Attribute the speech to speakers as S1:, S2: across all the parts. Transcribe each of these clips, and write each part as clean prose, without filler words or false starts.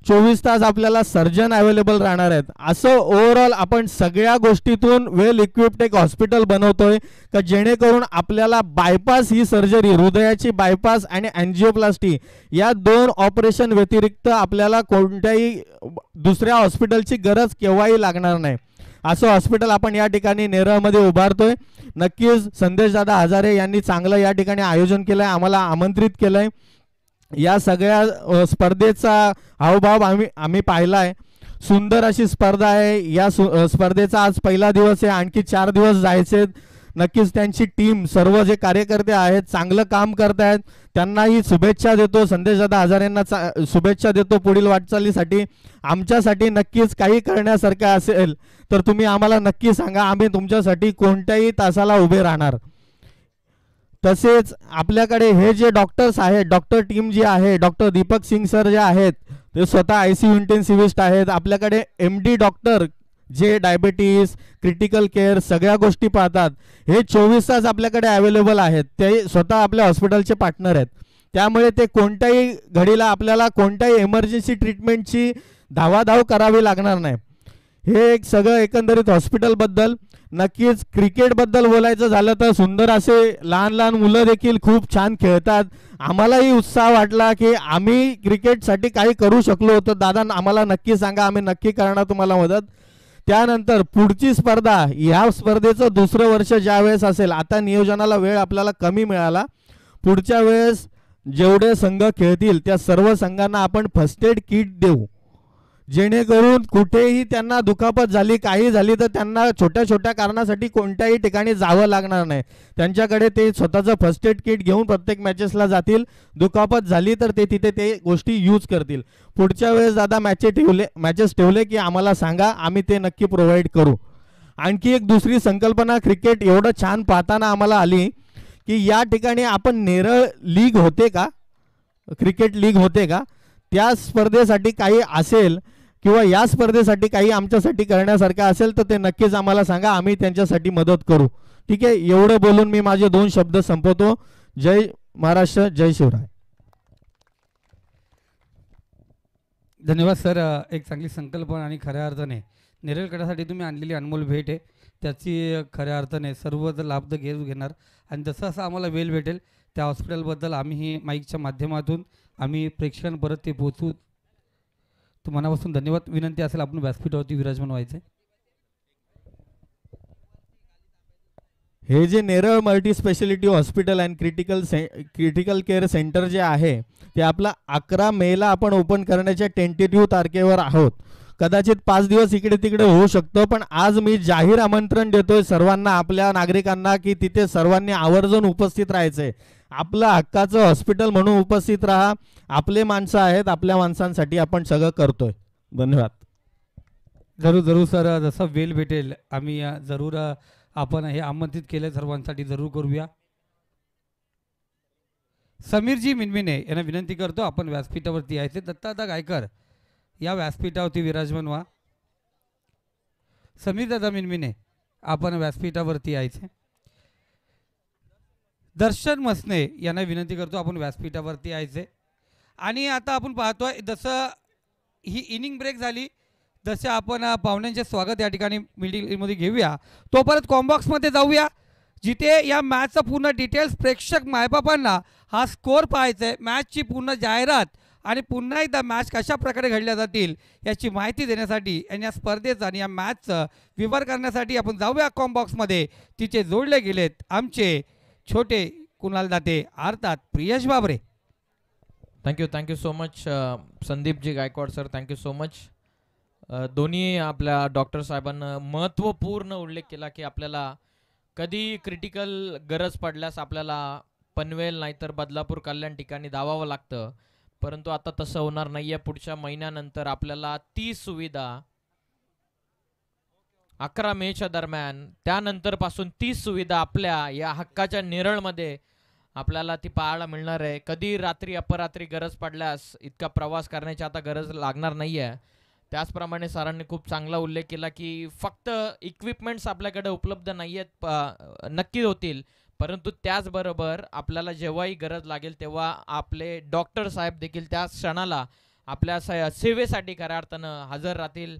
S1: 24 तास आपल्याला surgeon available राहणार आहेत. असं ओव्हरऑल आपण सगळ्या गोष्टीतून वेल इक्विप्ड एक हॉस्पिटल बनवतोय का जेणेकरून आपल्याला बायपास ही सर्जरी, हृदयाची बायपास आणि अँजिओप्लास्टी या 2 ऑपरेशन व्यतिरिक्त आपल्याला कोणत्याही दुसऱ्या हॉस्पिटलची गरज केव्हाही लागणार नाही. असं हॉस्पिटल आपण या ठिकाणी नेरळमध्ये उभारतोय. नक्कीच संदेशदादा हजारे यांनी चांगलं या ठिकाणी आयोजन केलं आहे, आम्हाला आमंत्रित केलं आहे. या सगळ्या स्पर्धेचा हावभाव आम्ही पाहिला आहे. सुंदर अशी स्पर्धा आहे. या स्पर्धेचा आज पहिला दिवस आहे, आणखी 4 दिवस जायचे. नक्कीच त्यांची टीम, सर्व जे कार्यकर्ते आहेत चांगलं काम करत आहेत, त्यांनाही शुभेच्छा देतो. संदेशदादा हजारेंना शुभेच्छा देतो पुढील वाटचालीसाठी. आमच्यासाठी नक्कीच काही करण्यासारखं असेल तर तुम्ही आम्हाला नक्की सांगा, आम्ही तुमच्यासाठी कोणत्याही तासाला उभे राहणार. तसेच आपल्याकडे हे जे डॉक्टर्स आहेत, डॉक्टर टीम जी आहे, डॉक्टर दीपक सिंग सर जे आहेत ते स्वतः ICU इंटेन्सिव्हिस्ट आहेत. आपल्याकडे MD डॉक्टर जे डायबिटीज, क्रिटिकल केअर सगळ्या गोष्टी पाहतात, हे 24 तास आपल्याकडे अवेलेबल आहेत. ते स्वतः आपल्या हॉस्पिटलचे पार्टनर आहेत. त्यामुळे ते कोणत्याही घडीला आपल्याला कोणत्याही इमर्जन्सी ट्रीटमेंटची धावाधाव करावी लागणार नाही. हे एक सगळं एकंदरीत हॉस्पिटलबद्दल. नक्कीच क्रिकेटबद्दल बोलायचं झालं तर सुंदर असे लहान लहान मुलं देखील खूप छान खेळतात. आम्हालाही उत्साह वाटला की आम्ही क्रिकेटसाठी काही करू शकलो होतो. दादा आम्हाला नक्की सांगा, आम्ही नक्की करणार तुम्हाला मदत. त्यानंतर पुढची स्पर्धा, ह्या स्पर्धेचं दुसरं वर्ष ज्या वेळेस असेल, आता नियोजनाला वेळ आपल्याला कमी मिळाला, पुढच्या वेळेस जेवढे संघ खेळतील त्या सर्व संघांना आपण फर्स्ट एड किट देऊ, जेणेकरून कुठेही त्यांना दुखापत झाली, काही झाली तर त्यांना छोट्या छोट्या कारणासाठी कोणत्याही ठिकाणी जावं लागणार नाही. त्यांच्याकडे ते स्वतःचं फर्स्ट एड किट घेऊन प्रत्येक मॅचेसला जातील. दुखापत झाली तर ते तिथे ते गोष्टी यूज करतील. पुढच्या वेळेस दादा मॅचेस ठेवले की आम्हाला सांगा, आम्ही ते नक्की प्रोव्हाइड करू. आणखी एक दुसरी संकल्पना क्रिकेट एवढं छान पाहताना आम्हाला आली की या ठिकाणी आपण नेरळ लीग होते का, क्रिकेट लीग होते का, त्या स्पर्धेसाठी काही असेल किंवा या स्पर्धेसाठी काही आमच्यासाठी करण्यासारखं असेल तर ते नक्कीच आम्हाला सांगा, आम्ही त्यांच्यासाठी मदत करू. ठीक आहे, एवढं बोलून मी माझे 2 शब्द संपवतो. जय महाराष्ट्र, जय शिवराय.
S2: धन्यवाद सर. एक चांगली संकल्पना आणि खऱ्या अर्थाने नेरळकरासाठी तुम्ही आणलेली अनमोल भेट आहे, त्याची खऱ्या अर्थाने सर्व लाभ घेणार. आणि जसं असं आम्हाला वेळ भेटेल त्या हॉस्पिटलबद्दल आम्ही माईकच्या माध्यमातून आम्ही प्रेक्षकांपर्यंत ते पोहोचू. मनापासून धन्यवाद. विनंती असेल आपण व्यासपीठावरती विराजमान व्हायचे.
S1: हे जे Neral multi speciality hospital and critical care centre जे आहे ते आपला 11 मेला आपण ओपन करण्याच्या टेंटेटिव्ह तारखेवर आहोत. कदाचित 5 दिवस इकडे तिकडे होऊ शकतो, पण आज मी जाहीर आमंत्रण देतोय सर्वांना, आपल्या नागरिकांना, की तिथे सर्वांनी आवर्जून उपस्थित राहायचंय. आपलं हक्काचं हॉस्पिटल म्हणून उपस्थित राहा. आपले माणसं आहेत, आपल्या माणसांसाठी आपण सगळं करतोय. धन्यवाद.
S2: जरूर जरूर सर, जसं वेळ भेटेल आम्ही जरूर आपण हे आमंत्रित केलं सर्वांसाठी जरूर करूया. समीरजी मिनमिने यांना विनंती करतो आपण व्यासपीठावरती यायचे. दत्तादा गायकर या व्यासपीठावरती विराजमान व्हा. समीर दादा मिनमिने आपण व्यासपीठावरती यायचे. दर्शन मसने यांना विनंती करतो आपण व्यासपीठावरती यायचे. आणि आता आपण पाहतोय जसं ही इनिंग ब्रेक झाली तसे आपण पाहुण्यांचे स्वागत या ठिकाणी मीटिंगमध्ये घेऊया. तोपर्यंत कॉम्बॉक्समध्ये जाऊया जिथे या मॅचचा पूर्ण डिटेल्स प्रेक्षक मायबापांना हा स्कोअर पाहायचा आहे, मॅचची पूर्ण जाहिरात आणि पुन्हा एकदा मॅच कशा प्रकारे घडल्या जातील याची माहिती देण्यासाठी आणि या स्पर्धेचा आणि या मॅचचं विवर करण्यासाठी आपण जाऊया कॉम्बॉक्समध्ये. तिथे जोडले गेलेत आमचे छोटे कुणाल दाते अर्थात Priyash Babre.
S3: Thank you so much Sandeepji Gaikwad sir, thank you so much. दोन्ही आपल्या डॉक्टर साहेबांना महत्त्वपूर्ण उल्लेख केला की आपल्याला कधी क्रिटिकल गरज पडल्यास आपल्याला पनवेल नाहीतर बदलापूर कल्याण ठिकाणी धावावं लागतं, परंतु आता तसं होणार नाही आहे. पुढच्या महिन्यानंतर आपल्याला ती सुविधा 11 मेच्या दरम्यान त्यानंतरपासून ती सुविधा आपल्या या हक्काच्या नेरळमध्ये आपल्याला ती पाहायला मिळणार आहे. कधी रात्री अपरात्री गरज पडल्यास इतका प्रवास करण्याची आता गरज लागणार नाही आहे. त्याचप्रमाणे सरांनी खूप चांगला उल्लेख केला की फक्त इक्विपमेंट्स आपल्याकडे उपलब्ध नाही आहेत, नक्की होतील, परंतु त्याचबरोबर आपल्याला जेव्हाही गरज लागेल तेव्हा आपले डॉक्टर साहेब देखील त्या क्षणाला आपल्या सेवेसाठी खऱ्या अर्थानं हजर राहतील.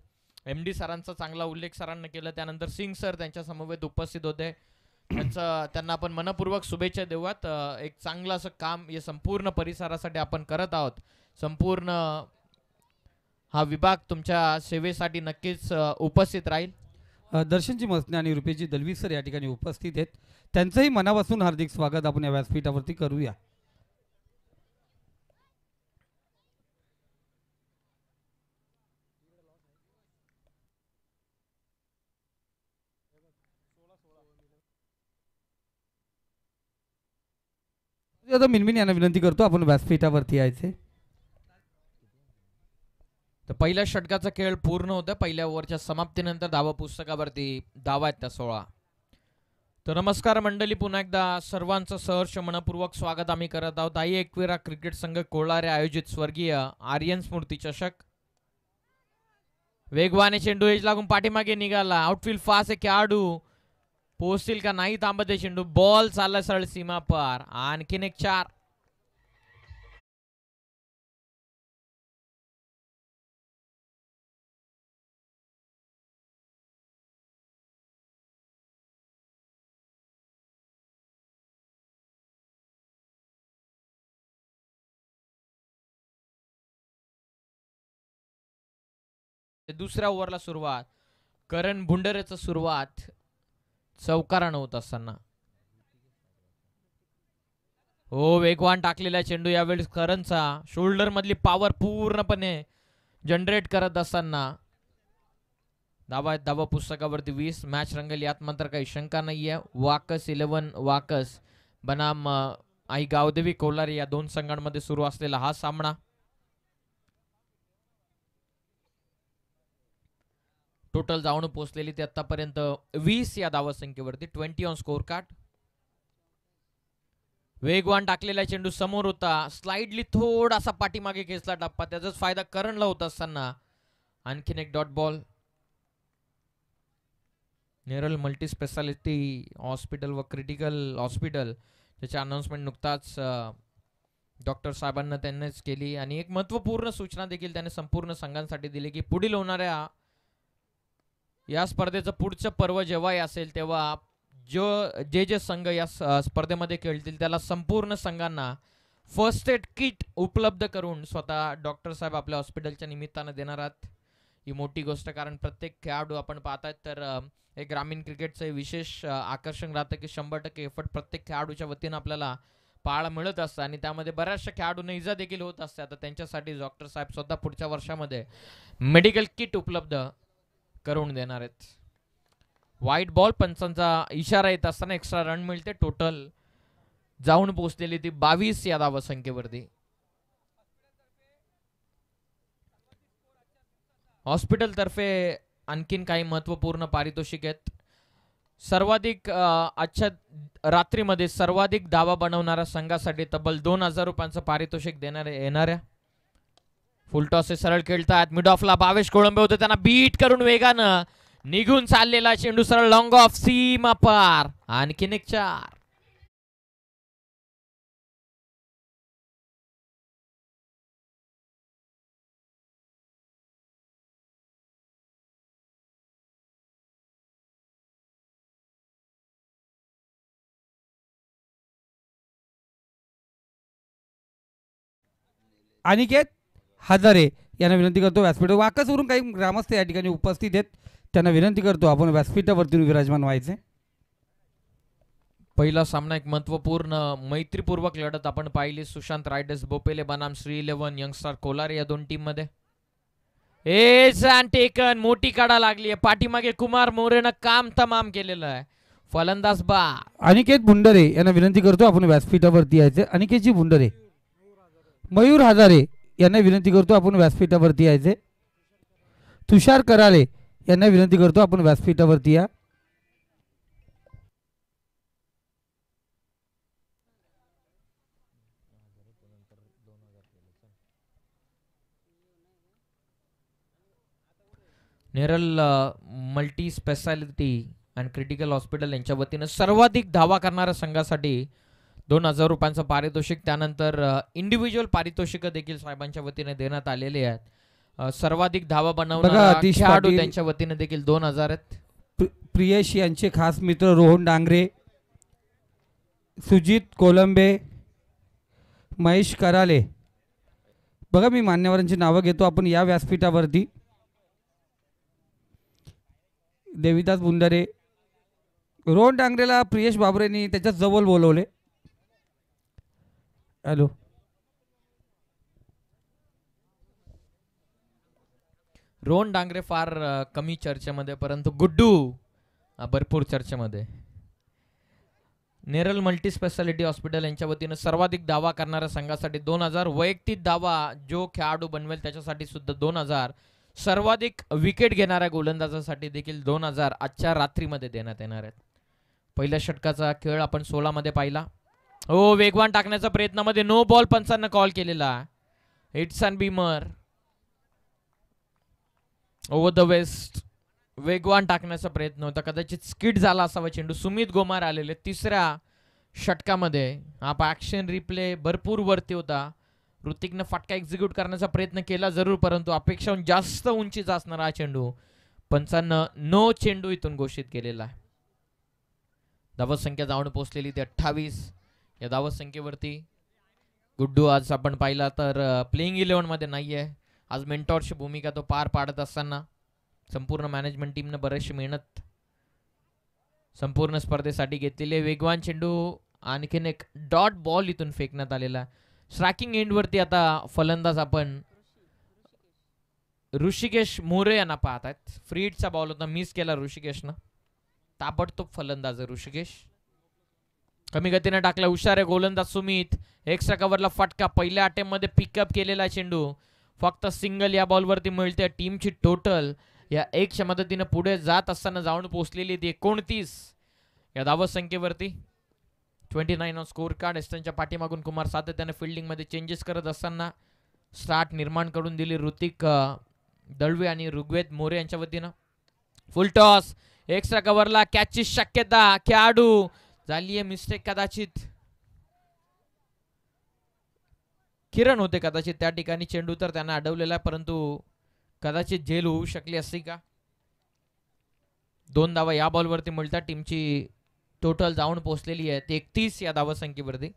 S3: MD सरांचा चांगला उल्लेख सरांना केला. त्यानंतर सिंग सर त्यांच्या समवेत उपस्थित होते. त्यांना आपण मनपूर्वक शुभेच्छा देऊयात. एक चांगलं असं काम या संपूर्ण परिसरासाठी आपण करत आहोत. संपूर्ण हा विभाग तुमच्या सेवेसाठी नक्कीच उपस्थित राहील.
S2: दर्शनजी मसने आणि रुपेशजी दलवी सर या ठिकाणी उपस्थित आहेत. त्यांचंही मनापासून हार्दिक स्वागत आपण या व्यासपीठावरती करूया. आता मिनमिन यांना विनंती करतो आपण व्यासपीठावरती यायचे.
S3: तर पहिल्या षटकाचा खेळ पूर्ण होता. पहिल्या ओव्हरच्या समाप्तीनंतर धावा पुस्तकावरती धावा आहेत त्या 16. तर नमस्कार मंडळी, पुन्हा एकदा सर्वांचं सहर्ष मनपूर्वक स्वागत आम्ही करत आहोत. आई एकविरा क्रिकेट संघ कोळारे आयोजित स्वर्गीय आर्यन स्मृती चषक. वेगवाने चेंडू एज लागून पाठीमागे निघाला. आउटफील्ड फास्ट आहे खेळाडू, पोहोचतील का नाही थांबते चेंडू. बॉल चालला सरळ सीमा पार. आणखीन एक 4. दुसऱ्या ओव्हरला सुरुवात. करण भुंडरेचं सुरुवात चौकारानं होत असताना. हो, वेगवान टाकलेला चेंडू यावेळेस करणचा शोल्डर मधली पॉवर पूर्णपणे जनरेट करत असताना धावा पुस्तकावरती 20. मॅच रंगेल यात मात्र काही शंका नाहीये. वाकस 11 वाकस बनाम आई गावदेवी कोलारी या दोन संघांमध्ये सुरू असलेला हा सामना. टोटल जाऊन पोहोचलेली ते आतापर्यंत 20 या धावा संख्येवरती. 20 ऑन स्कोर कार्ड. वेगवान टाकलेला चेंडू समोर होता. स्लाइडली थोडासा पाठीमागे खेचला टप्पा. त्याचाच फायदा करणला होत असताना आणखीन एक dot ball. Neral multi speciality hospital व क्रिटिकल हॉस्पिटल त्याची अनाउन्समेंट नुकताच डॉक्टर साहेबांना त्यांनीच केली. आणि एक महत्त्वपूर्ण सूचना देखील त्याने संपूर्ण संघांसाठी दिली की पुढील होणाऱ्या या स्पर्धेचं पुढचं पर्व जेव्हाही असेल तेव्हा जे संघ या स्पर्धेमध्ये खेळतील त्याला संपूर्ण संघांना फर्स्ट एड किट उपलब्ध करून स्वतः डॉक्टर साहेब आपल्या हॉस्पिटलच्या निमित्तानं देणार आहेत. ही मोठी गोष्ट, कारण प्रत्येक खेळाडू आपण पाहतात तर एक ग्रामीण क्रिकेटचं विशेष आकर्षण राहतं की 100% एफर्ट प्रत्येक खेळाडूच्या वतीनं आपल्याला पाहायला मिळत असतं. आणि त्यामध्ये बऱ्याचशा खेळाडूंना इजा देखील होत असते. आता त्यांच्यासाठी डॉक्टर साहेब स्वतः पुढच्या वर्षामध्ये मेडिकल किट उपलब्ध करून देणार आहेत. वाईट बॉल, पंचांचा इशारा येत असताना एक्स्ट्रा रन मिळते. टोटल जाऊन पोहोचलेली ती 22 या धावा संख्येवरती. हॉस्पिटल तर्फे आणखीन काही महत्वपूर्ण पारितोषिक आहेत. सर्वाधिक आजच्या रात्रीमध्ये सर्वाधिक धावा बनवणाऱ्या संघासाठी तब्बल 2000 रुपयांचं पारितोषिक येणाऱ्या. फुलटॉस सरळ खेळतात. मिड ऑफला भावेश कोळंबे होते, त्यांना बीट करून वेगानं निघून चाललेला चेंडू सरळ लॉंग ऑफ सीमा पार. आणखीन एक 4.
S2: अनिकेत हजारे यांना विनंती करतो व्यासपीठ. वाकसवरून काही ग्रामस्थ या ठिकाणी उपस्थित आहेत, त्यांना विनंती करतो आपण व्यासपीठावरती विराजमान व्हायचे.
S3: पहिला सामना एक महत्वपूर्ण मैत्रीपूर्वक लढत आपण पाहिली. सुशांत रायडर्स बोपेले बनाम श्री 11 यंगस्टार कोलार या दोन टीम मध्ये. टेकन मोठी काढा लागली आहे. पाठीमागे कुमार मोरेनं काम तमाम केलेलं आहे. फलंदाज बा
S2: अनिकेत भुंडरे यांना विनंती करतो आपण व्यासपीठावरती यायचे. अनिकेतजी भुंडरे. मयूर हजारे यांना विनंती करतो आपण व्यासपीठावरती यायचे. तुषार कराळे यांना विनंती करतो आपण व्यासपीठावरती या.
S3: Neral multi speciality and critical hospital यांच्या वतीनं सर्वाधिक धावा करणाऱ्या संघासाठी 2,000 रुपयांचं पारितोषिक. त्यानंतर इंडिव्हिज्युअल पारितोषिक देखील साहेबांच्या वतीने देण्यात आलेले आहेत. सर्वाधिक धावा
S2: बघा,
S3: बनवणारा
S2: आतिश
S3: खेळाडू
S2: पाटील,
S3: त्यांच्या वतीने देखील 2,000 आहेत.
S2: प्रियेश यांचे खास मित्र रोहन डांगरे, सुजित कोलंबे, महेश कराले. बघा, मी मान्यवरांची नावं घेतो आपण या व्यासपीठावरती. देविदास बुंडारे, रोहन डांगरेला प्रियेश बाबरेंनी त्याच्या जवळ बोलवले. हॅलो,
S3: रोहन डांगरे फार कमी चर्चेमध्ये, परंतु गुड्डू भरपूर चर्चेमध्ये. नेरल मल्टी स्पेशालिटी हॉस्पिटल यांच्या वतीनं सर्वाधिक धावा करणाऱ्या संघासाठी 2,000. वैयक्तिक धावा जो खेळाडू बनवेल त्याच्यासाठी सुद्धा 2,000. सर्वाधिक विकेट घेणाऱ्या गोलंदाजासाठी देखील 2,000 आजच्या रात्रीमध्ये देण्यात येणार आहेत. पहिल्या षटकाचा खेळ आपण 16 मध्ये पाहिला. हो, वेगवान टाकण्याच्या प्रयत्नामध्ये नो बॉल पंचांना कॉल केलेला. Hits and beamer over the waist. वेगवान टाकण्याचा प्रयत्न होता, कदाचित स्किड झाला असावा चेंडू. सुमित गोमार आलेले तिसऱ्या षटकामध्ये. हा ॲक्शन रिप्ले भरपूर वरती होता. ऋतिकनं फटका एक्झिक्यूट करण्याचा प्रयत्न केला जरूर, परंतु अपेक्षाहून जास्त उंचीचा असणारा हा चेंडू पंचांना नो चेंडू इथून घोषित केलेला आहे. धावत संख्या जाऊन पोहोचलेली ती 28. या धावत संख्येवरती गुड्डू आज आपण पाहिला तर प्लेइंग 11 मध्ये नाहीये. आज मेंटॉरची भूमिका तो पार पाडत असताना संपूर्ण मॅनेजमेंट टीमने बरीचशी मेहनत संपूर्ण स्पर्धेसाठी घेतलेली. वेगवान चेंडू, आणखीन एक डॉट बॉल इथून फेकण्यात आलेला. स्ट्रायकिंग एंडवरती आता फलंदाज आपण ऋषिकेश मोरे यांना पाहत आहेत. फ्रीडचा बॉल होता, मिस केला ऋषिकेशनं. ताबडतोब फलंदाज आहे ऋषिकेश. कमी गतीने टाकला, हुशार आहे गोलंदाज सुमित. एक्स्ट्रा कव्हरला फटका. पहिल्या अटेम्प्ट मध्ये पिकअप केलेला चेंडू फक्त सिंगल या बॉलवरती मिळते. टीमची टोटल या 1च्या मदतीने पुढे जात असताना जाऊन पोहोचलेली ती 29 या धावत संख्येवरती. 29 ऑन स्कोर कार्ड. एस्टनच्या पाठीमागून कुमार सातत्याने फिल्डिंग मध्ये चेंजेस करत असताना स्टार्ट निर्माण करून दिली ऋतिक दळवे आणि ऋग्वेद मोरे यांच्या वतीनं. फुल टॉस, एक्स्ट्रा कव्हरला कॅचची शक्यता. खेळाडू झालीये मिस्टेक, कदाचित किरण होते कदाचित त्या ठिकाणी. चेंडू तर त्यांना अडवलेला आहे, परंतु कदाचित झेल होऊ शकली असती का. 2 धावा या बॉलवरती मिळतात. टीमची टोटल जाऊन पोहोचलेली आहे 31 या धावा संख्येवरती.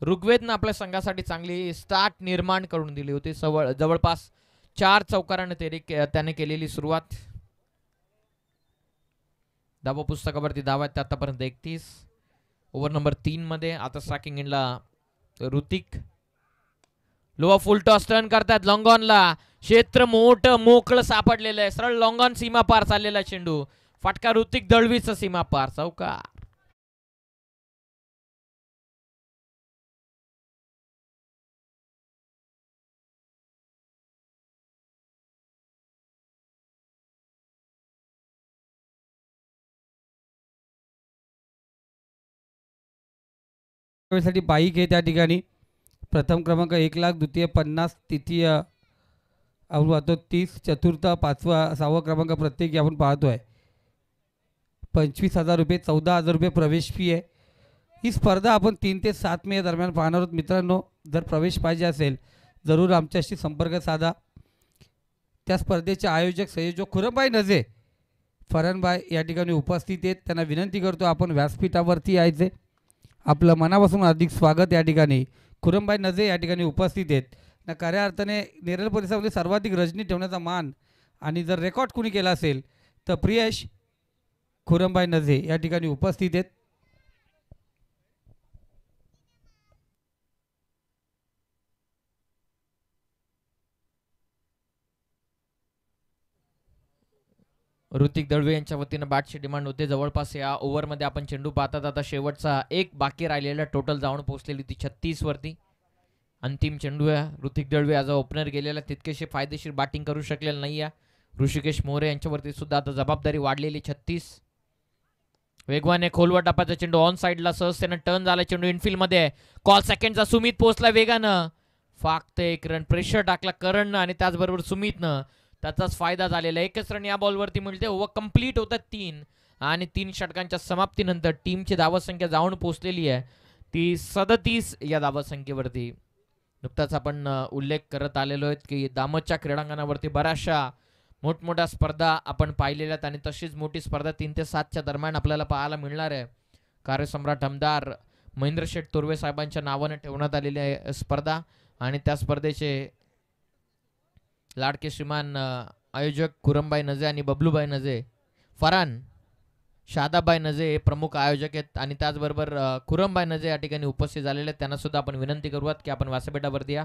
S3: ऋग्वेदनं आपल्या संघासाठी चांगली स्टार्ट निर्माण करून दिली होती. जवळपास 4 चौकाराने त्याने केलेली सुरुवात. धावा पुस्तकावरती धावा आहेत आतापर्यंत 31. ओव्हर नंबर 3 मध्ये आता स्ट्रायकिंग एंडला ऋतिक. लोवा फुल टॉस टर्न करतात लॉंगॉनला. क्षेत्र मोठं मोकळं सापडलेलं आहे. सरळ लॉंगॉन सीमा पार चाललेला चेंडू. फटका ऋतिक दळवीचा सीमा पार. चौकार.
S2: साठी बाईक आहे त्या ठिकाणी. प्रथम क्रमांक 1,00,000, द्वितीय 50, तृतीय आपण पाहतो 30, चतुर्थ 5वा 6वा क्रमांक प्रत्येकी आपण पाहतोय. 25,000 रुपये, 14,000 रुपये प्रवेश फी आहे. ही स्पर्धा आपण 3 ते 7 मे दरम्यान पाहणार आहोत. मित्रांनो, जर प्रवेश पाहिजे असेल जरूर आमच्याशी संपर्क साधा. त्या स्पर्धेचे आयोजक संयोजक खुरमबाई नजे फरणबाई या ठिकाणी उपस्थित आहेत. त्यांना विनंती करतो आपण व्यासपीठावरती यायचे. आपलं मनापासून हार्दिक स्वागत. या ठिकाणी खुरमबाई नजे या ठिकाणी उपस्थित आहेत. ना खऱ्या अर्थाने नेरळ परिसरामध्ये सर्वाधिक रजनी ठेवण्याचा मान आणि जर रेकॉर्ड कुणी केला असेल तर प्रियेश खुरमबाई नजे या ठिकाणी उपस्थित आहेत.
S3: ऋतिक दळवे यांच्या वतीनं बॅटची डिमांड होते. जवळपास या ओव्हरमध्ये आपण चेंडू पाहतात. आता शेवटचा एक बाकी राहिलेला टोटल जाऊन पोहोचलेली ती 36 वरती. अंतिम चेंडू आहे. ऋतिक दळवे आज ओपनर गेलेला तितकेशी फायदेशीर बॅटिंग करू शकलेला नाही आहे. ऋषिकेश मोरे यांच्यावरती सुद्धा आता जबाबदारी वाढलेली 36. वेगवाने खोलवर टप्प्याचा चेंडू ऑन साईडला सहजतेनं टर्न झाला. चेंडू इनफिल्ड मध्ये. कॉल सेकंडचा सुमित पोहोचला वेगानं. फक्त 1 रन प्रेशर टाकला करणनं आणि त्याचबरोबर सुमितनं. त्याचाच फायदा झालेला. 1च रन या बॉलवरती मिळते. ओव्हर कंप्लीट होतात 3 आणि 3 षटकांच्या समाप्तीनंतर टीमची धावसंख्या जाऊन पोहोचलेली आहे ती 37 या धावसंख्येवरती. नुकताच आपण उल्लेख करत आलेलो आहेत की दामतच्या क्रीडांगणावरती बऱ्याचशा मोठमोठ्या स्पर्धा आपण पाहिलेल्या आहेत आणि तशीच मोठी स्पर्धा 3 ते 7च्या दरम्यान आपल्याला पाहायला मिळणार आहे. कार्यसम्राट आमदार महेंद्र शेठ तोरवे साहेबांच्या नावाने ठेवण्यात आलेली आहे स्पर्धा आणि त्या स्पर्धेचे लाडके श्रीमान आयोजक कुरमबाई नजे आणि बबलूबाई नजे, फरान शादाबाई नजे हे प्रमुख आयोजक आहेत आणि त्याचबरोबर कुरमबाई नजे या ठिकाणी उपस्थित झालेले आहेत. त्यांना सुद्धा आपण विनंती करूयात की आपण व्यासपीठावरती या.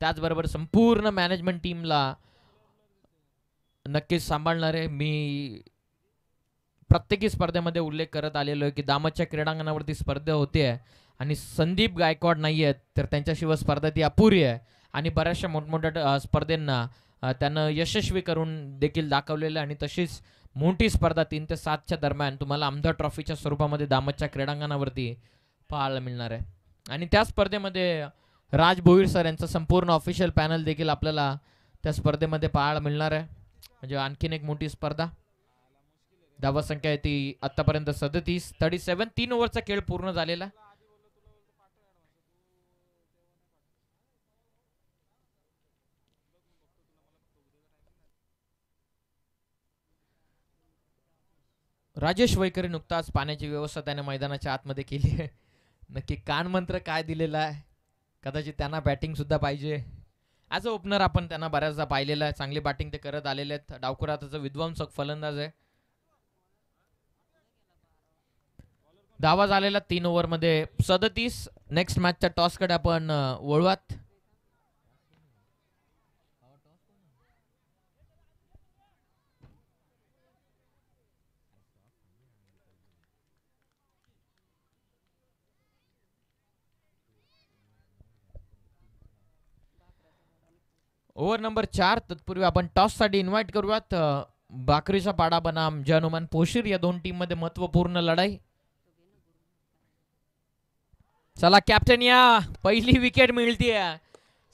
S3: त्याचबरोबर संपूर्ण मॅनेजमेंट टीमला नक्कीच सांभाळणार आहे. मी प्रत्येकी स्पर्धेमध्ये उल्लेख करत आलेलो आहे की दामतच्या क्रीडांगणावरती स्पर्धा होते आहे आणि संदीप गायकवाड नाही आहेत तर त्यांच्याशिवाय स्पर्धा ती अपुरी आहे आणि बऱ्याचशा मोठमोठ्या स्पर्धेंना त्यानं यशस्वी करून देखील दाखवलेलं आणि तशीच मोठी स्पर्धा 3 ते 7च्या दरम्यान तुम्हाला आमदार ट्रॉफीच्या स्वरूपामध्ये दामतच्या क्रीडांगणावरती पाहायला मिळणार आहे. आणि त्या स्पर्धेमध्ये राज भोईर सर यांचं संपूर्ण ऑफिशियल पॅनल देखील आपल्याला त्या स्पर्धेमध्ये पाहायला मिळणार आहे. म्हणजे आणखीन एक मोठी स्पर्धा. धावसंख्या आहे ती आतापर्यंत 37 3 ओव्हरचा खेळ पूर्ण झालेला. राजेश वैकरे नुकताच पाण्याची व्यवस्था त्याने मैदानाच्या आतमध्ये केली आहे. नक्की कानमंत्र काय दिलेला आहे, कदाचित त्यांना बॅटिंग सुद्धा पाहिजे. ॲज अ ओपनर आपण त्यांना बऱ्याचदा पाहिलेलं आहे. चांगली बॅटिंग ते करत आलेले आहेत. डावखुराताचा विध्वंसक फलंदाज आहे. धावा झालेला 3 ओव्हरमध्ये 37. नेक्स्ट मॅचच्या टॉसकडे आपण वळूयात. Over number 4. तत्पूर्वी आपण टॉससाठी इन्व्हाइट करूयात बाकरीचा पाडा बनाम जय हनुमान पोशीर या दोन टीम मध्ये महत्वपूर्ण लढाई. चला कॅप्टन या. पहिली विकेट मिळतीये.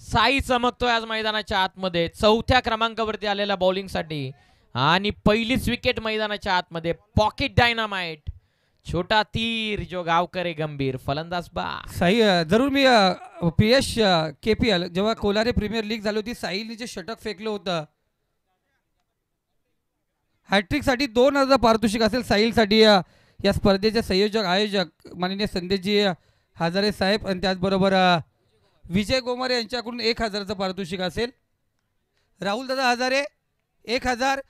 S3: साई चमकतोय आज मैदानाच्या आतमध्ये 4थ्या क्रमांकावरती आलेल्या बॉलिंगसाठी आणि पहिलीच विकेट मैदानाच्या आतमध्ये. पॉकेट डायनामाइट, छोटा तीर जो गाव करे गंभीर, फलंदाज बा
S2: साई. जरूर मी पीएस केपीएल जेव्हा कोलारे प्रीमियर लीग झाली होती साईने जे षटक फेकलं होतं हॅट्रिकसाठी 2000 पारितोषिक असेल साहिलसाठी. या स्पर्धेचे संयोजक आयोजक माननीय संदेशजी हजारे साहेब आणि त्याचबरोबर विजय गोमारे यांच्याकडून 1000चं पारितोषिक असेल. राहुल दादा हजारे 1000,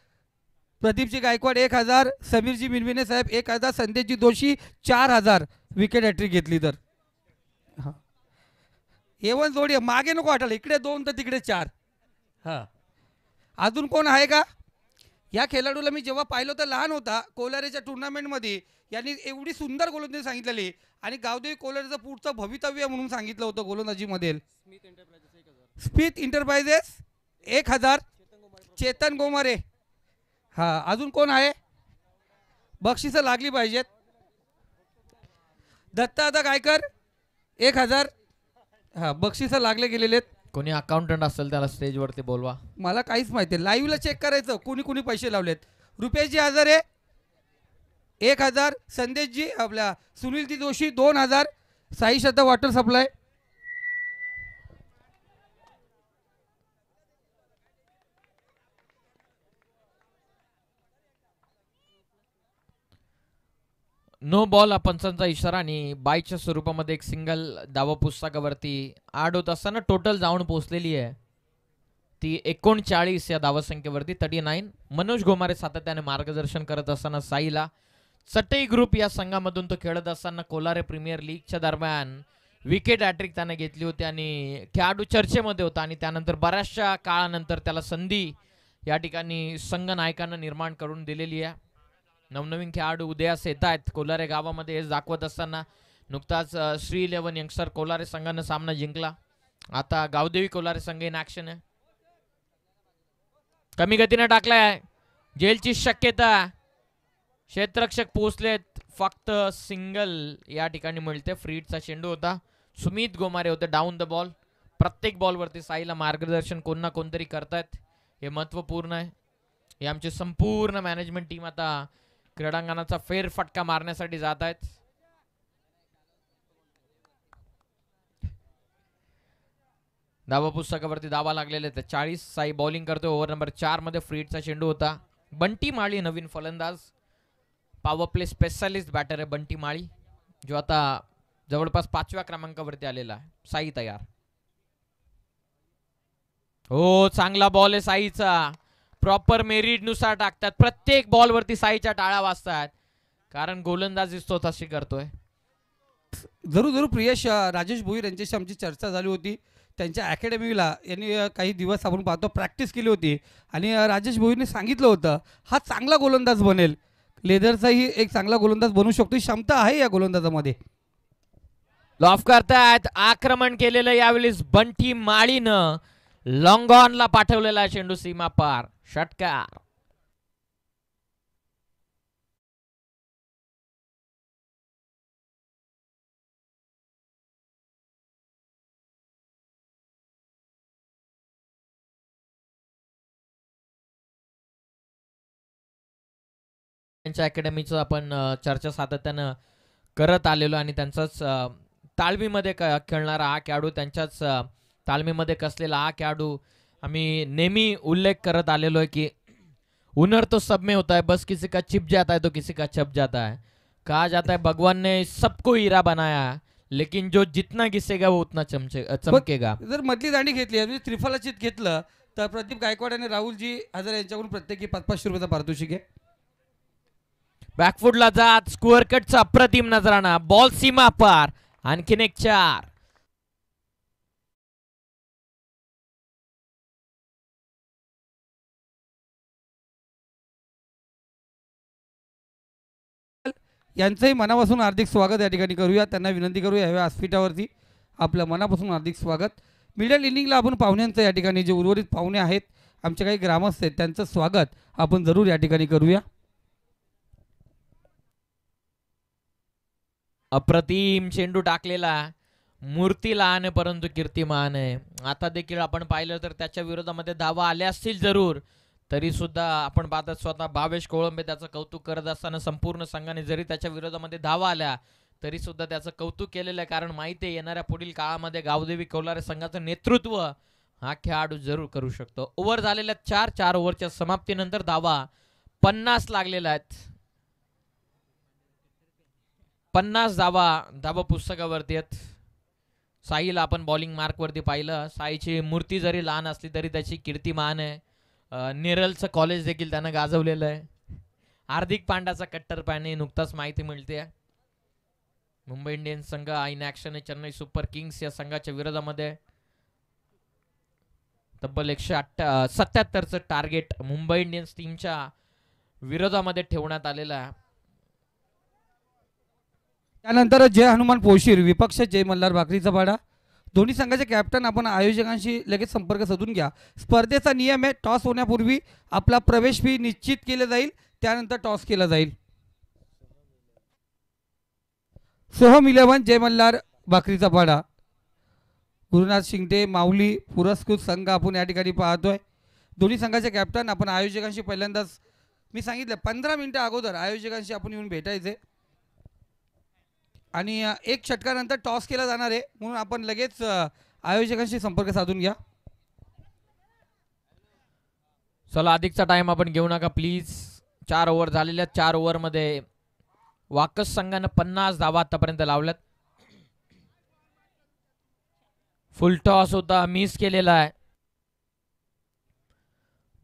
S2: प्रदीपजी गायकवाड 1000, समीरजी मिनमिने साहेब 1000, संदेशजी दोशी 4000 विकेट हॅट्रिक घेतली तर. हां A1 जोडी मागे नको वाटायला, इकडे 2 तर तिकडे 4. हां अजून कोण आहे का? या खेळाडूला मी जेव्हा पाहिलं तर लहान होता कोलारेच्या टुर्नामेंटमध्ये, यांनी एवढी सुंदर गोलंदाजी सांगितलेली आणि गावदेवी कोलारेचं पुढचं भवितव्य म्हणून सांगितलं होतं गोलंदाजीमध्ये. Smith Enterprises 1000, Chetan Gomare. हां अजून कोण आहे? बक्षिसं लागली पाहिजेत. दत्तादा गायकर 1000. हां बक्षिसं लागले गेलेले आहेत.
S3: कोणी अकाउंटंट असेल त्याला स्टेजवरती बोलवा.
S2: मला काहीच माहिती आहे. लाईव्हला चेक करायचं कोणी कोणी पैसे लावलेत. रुपेशजी हजारे 1000, संदेशजी आपल्या सुनीलजी जोशी 2000, साई श्रद्धा वॉटर सप्लाय.
S3: नो बॉल पंचांचा इशारा आणि बायच्या स्वरूपामध्ये एक सिंगल धावा पुस्तकावरती आड होत असताना टोटल जाऊन पोहोचलेली आहे ती 39 या धावसंख्येवरती 39. मनोज गोमारे सातत्याने मार्गदर्शन करत असताना साईला. चटई ग्रुप या संघामधून तो खेळत असताना कोलारे प्रीमियर लीगच्या दरम्यान विकेट हॅट्रिक त्याने घेतली होती आणि खेळाडू चर्चेमध्ये होता आणि त्यानंतर बऱ्याचशा काळानंतर त्याला संधी या ठिकाणी संघ नायकांना निर्माण करून दिलेली आहे. नवनवीन खेळाडू उदयास येत आहेत कोलारे गावामध्ये हेच दाखवत असताना. नुकताच श्री 11 यंगस्टर कोलारे संघानं सामना जिंकला. आता गावदेवी कोलारे संघ इन ॲक्शन आहे. कमी गतीने टाकलाय, जेलची शक्यता. क्षेत्ररक्षक पोहोचलेत, फक्त सिंगल या ठिकाणी मिळते. फ्रीडचा चेंडू होता. सुमित गोमारे होते डाऊन द बॉल. प्रत्येक बॉलवरती साईला मार्गदर्शन कोण ना कोणतरी करतायत, हे महत्त्वपूर्ण आहे. हे आमची संपूर्ण मॅनेजमेंट टीम आता क्रीडांगणाचा फेरफटका मारण्यासाठी जात आहेत. धावा पुस्तकावरती धावा लागलेले आहेत 40. साई बॉलिंग करतोय. ओव्हर नंबर 4 मध्ये फ्रीडचा चेंडू होता. बंटी माळी नवीन फलंदाज, पॉवर प्ले स्पेशालिस्ट बॅटर आहे बंटी माळी, जो आता जवळपास 5व्या क्रमांकावरती आलेला आहे. साई तयार. हो, चांगला बॉल आहे साईचा. प्रॉपर मेरिट नुसार टाकतात. प्रत्येक बॉल वरती साईच्या टाळ्या वाजतात, कारण गोलंदाजी तो तशी करतोय.
S2: जरूर प्रियेश, राजेश भोईर यांच्याशी आमची चर्चा झाली होती. त्यांच्या अकॅडमीला यांनी काही दिवस आपण पाहतो प्रॅक्टिस केली होती आणि राजेश भोईरने सांगितलं होतं हा चांगला गोलंदाज बनेल. लेदरचाही एक चांगला गोलंदाज बनू शकतो, ही क्षमता आहे या गोलंदाजामध्ये.
S3: लॉफ करतायत. आक्रमण केलेलं यावेळेस बंटी माळीनं. लॉंग ऑनला पाठवलेला चेंडू सीमा पार, षटकार. त्यांच्या अकॅडमीचं आपण चर्चा सातत्यानं करत आलेलो आणि त्यांचाच तालमीमध्ये खेळणारा हा खेळाडू, त्यांच्याच तालमीमध्ये कसलेला हा खेळाडू आम्ही नेहमी उल्लेख करत आलेलो आहे की हुनर तो सब में होता है, बस किसी का चिप जाता है तो किसी का छप जाता है. कहा जाता है भगवान ने सबको हीरा बनाया, लेकिन जो जितना घिसेगा वो उतना चमकेगा.
S2: जर मधली दांडी घेतली म्हणजे त्रिफलाचित घेतलं तर प्रदीप गायकवाड आणि राहुलजी हजर यांच्याकडून प्रत्येकी 500-500 रुपयाचा पारितोषिक आहे.
S3: बॅकफुटला जात स्कोअर कटचा अप्रतिम नजराणा. बॉल सीमा पार, आणखीन एक 4.
S2: यांचंही मनापासून हार्दिक स्वागत या ठिकाणी करूया. त्यांना विनंती करूया ह्या व्यासपीठावरती आपलं मनापासून हार्दिक स्वागत. मिडल इनिंगला आपण पाहुण्यांचं या ठिकाणी जे उर्वरित पाहुणे आहेत, आमचे काही ग्रामस्थ आहेत, त्यांचं स्वागत आपण जरूर या ठिकाणी करूया.
S3: अप्रतिम चेंडू टाकलेला. मूर्ती लहान आहे परंतु कीर्तिमान आहे. आता देखील आपण पाहिलं तर त्याच्या विरोधामध्ये धावा आल्या असतील जरूर, तरी सुद्धा आपण पाहतात स्वतः भावेश कोळंबे त्याचं कौतुक करत असताना संपूर्ण संघाने जरी त्याच्या विरोधामध्ये धावा आल्या तरी सुद्धा त्याचं कौतुक केलेलं आहे, कारण माहिती आहे येणाऱ्या पुढील काळामध्ये गावदेवी कौलारे संघाचं नेतृत्व हा खेळाडू जरूर करू शकतो. ओव्हर झालेल्या 4 ओव्हरच्या समाप्तीनंतर धावा 50 लागलेल्या आहेत. 50 धावा पुस्तकावरती आहेत. साईला आपण बॉलिंग मार्कवरती पाहिलं. साईची मूर्ती जरी लहान असली तरी त्याची कीर्तिमान आहे. नेरलचं कॉलेज देखील त्यानं गाजवलेलं आहे. हार्दिक पांड्याचा कट्टर फॅन आहे, नुकताच माहिती मिळते. मुंबई इंडियन्स संघ इन ॲक्शन आहे चेन्नई सुपर किंग्स या संघाच्या विरोधामध्ये. तब्बल 177चं टार्गेट मुंबई इंडियन्स टीमच्या विरोधामध्ये ठेवण्यात आलेलं आहे.
S2: त्यानंतर जय हनुमान पोशीर विपक्ष जय मल्हार भाकरीचा पाडा. दोन्ही संघाचे कॅप्टन आपण आयोजकांशी लगेच संपर्क साधून घ्या. स्पर्धेचा नियम आहे टॉस होण्यापूर्वी आपला प्रवेश फी निश्चित केले जाईल, त्यानंतर टॉस केला जाईल. सोहम 11 जय मल्हार भाकरीचा पाडा. गुरुनाथ शिंगटे माऊली पुरस्कृत संघ आपण या ठिकाणी पाहतोय. दोन्ही संघाचे कॅप्टन आपण आयोजकांशी पहिल्यांदाच मी सांगितलं 15 मिनिटं अगोदर आयोजकांशी आपण येऊन भेटायचे आणि 1 षटकानंतर टॉस केला जाणार आहे, म्हणून आपण लगेच आयोजकांशी संपर्क साधून घ्या.
S3: चला अधिकचा टाइम आपण घेऊ नका प्लीज. 4 ओव्हर झालेल्या. 4 ओव्हरमध्ये वाकस संघानं 50 धावा आतापर्यंत लावल्यात. फुल टॉस होता, मिस केलेला आहे.